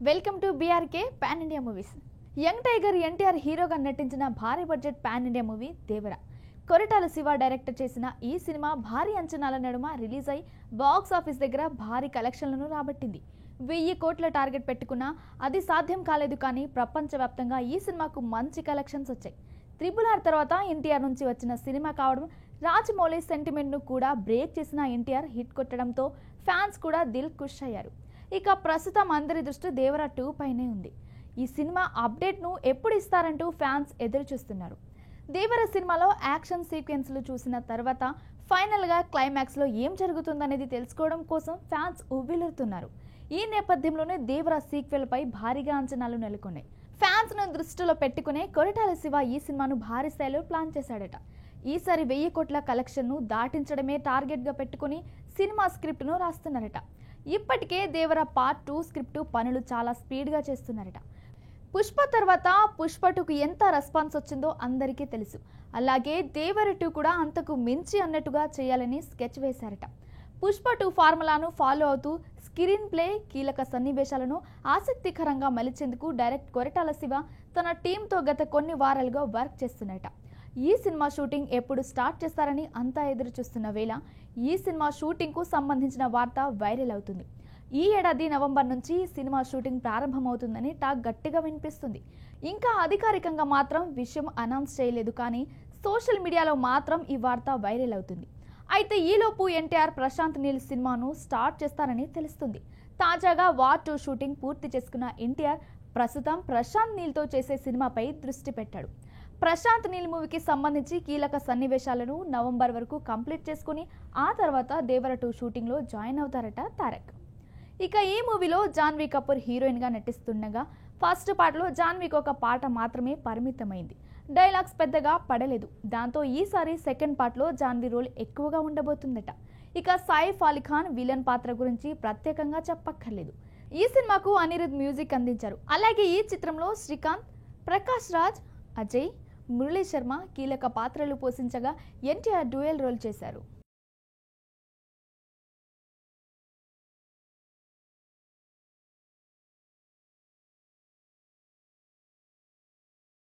Welcome to BRK pan India movies. Young tiger NTR హీరోగా నటించిన భారీ బడ్జెట్ పాన్ ఇండియా మూవీ దేవర. Koratala Shiva director చేసిన ఈ సినిమా భారీ అంచనాల నడుమ రిలీజ్ అయి బాక్స్ ఆఫీస్ దగ్గర భారీ కలెక్షన్లను రాబట్టింది. 1000 కోట్ల టార్గెట్ పెట్టుకున్నా అది సాధ్యం కాలేదు. కానీ ప్రపంచవ్యాప్తంగా ఈ సినిమాకు మంచి కలెక్షన్స్ వచ్చాయి. RRR తర్వాత ఎన్టీఆర్ నుంచి వచ్చిన సినిమా కావడం, రాజమౌళి సెంటిమెంట్ను కూడా బ్రేక్ చేసిన ఎన్టీఆర్ హిట్ కొట్టడంతో ఫ్యాన్స్ కూడా దిల్ ఖుష్ అయ్యారు. ఇక ప్రస్తుతం అందరి దృష్టి దేవర 2 పైనే ఉంది. ఈ సినిమా అప్డేట్ను ఎప్పుడు ఇస్తారంటూ ఫ్యాన్స్ ఎదురు చూస్తున్నారు. దేవర సినిమాలో యాక్షన్ సీక్వెన్స్లు చూసిన తర్వాత ఫైనల్గా క్లైమాక్స్లో ఏం జరుగుతుందనేది తెలుసుకోవడం కోసం ఫ్యాన్స్ ఉవ్విలురుతున్నారు. ఈ నేపథ్యంలోనే దేవర సీక్వెల్ పై భారీగా అంచనాలు నెలకొన్నాయి. ఫ్యాన్స్ ను దృష్టిలో పెట్టుకునే కొరటాల శివ ఈ సినిమాను భారీ స్థాయిలో ప్లాన్ చేశాడట. ఈసారి 1000 కోట్ల కలెక్షన్ను దాటించడమే టార్గెట్గా పెట్టుకుని సినిమా స్క్రిప్ట్ను రాస్తున్నారట. ఇప్పటికే దేవర పార్ట్ 2 స్క్రిప్ట్ పనులు చాలా స్పీడ్గా చేస్తున్నారట. పుష్ప తర్వాత పుష్ప 2కు ఎంత రెస్పాన్స్ వచ్చిందో అందరికీ తెలుసు. అలాగే దేవర 2 కూడా అంతకు మించి అన్నట్టుగా చేయాలని స్కెచ్ వేశారట. పుష్ప 2 ఫార్ములాను ఫాలో అవుతూ స్క్రీన్ ప్లే, కీలక సన్నివేశాలను ఆసక్తికరంగా మలిచేందుకు డైరెక్టర్ కొరటాల శివ తన టీంతో గత కొన్ని వారాలుగా వర్క్ చేస్తున్నారట. ఈ సినిమా షూటింగ్ ఎప్పుడు స్టార్ట్ చేస్తారని అంతా ఎదురు చూస్తున్న వేళ ఈ సినిమా షూటింగ్కు సంబంధించిన వార్త వైరల్ అవుతుంది. ఈ ఏడాది నవంబర్ నుంచి సినిమా షూటింగ్ ప్రారంభమవుతుందని టాక్ గట్టిగా వినిపిస్తుంది. ఇంకా అధికారికంగా మాత్రం విషయం అనౌన్స్ చేయలేదు. కానీ సోషల్ మీడియాలో మాత్రం ఈ వార్త వైరల్ అవుతుంది. అయితే ఈలోపు ఎన్టీఆర్ ప్రశాంత్ నీల్ సినిమాను స్టార్ట్ చేస్తారని తెలుస్తుంది. తాజాగా వార్ 2 షూటింగ్ పూర్తి చేసుకున్న ఎన్టీఆర్ ప్రస్తుతం ప్రశాంత్ నీల్తో చేసే సినిమాపై దృష్టి పెట్టాడు. ప్రశాంత్ నీల్ మూవీకి సంబంధించి కీలక సన్నివేశాలను నవంబర్ వరకు కంప్లీట్ చేసుకుని ఆ తర్వాత దేవర 2 షూటింగ్లో జాయిన్ అవుతారట తారక్. ఇక ఈ మూవీలో జాన్వీ కపూర్ హీరోయిన్గా నటిస్తుండగా ఫస్ట్ పార్ట్లో జాన్వీకి ఒక పాట మాత్రమే పరిమితమైంది. డైలాగ్స్ పెద్దగా పడలేదు. దాంతో ఈసారి సెకండ్ పార్ట్లో జాన్వీ రోల్ ఎక్కువగా ఉండబోతుందట. ఇక సైఫ్ అలీ ఖాన్ విలన్ పాత్ర గురించి ప్రత్యేకంగా చెప్పక్కర్లేదు. ఈ సినిమాకు అనిరుద్ మ్యూజిక్ అందించారు. అలాగే ఈ చిత్రంలో శ్రీకాంత్, ప్రకాష్ రాజ్, అజయ్, మురళీ శర్మ కీలక పాత్రలు పోషించగా ఎన్టీఆర్ డ్యూయల్ రోల్ చేశారు.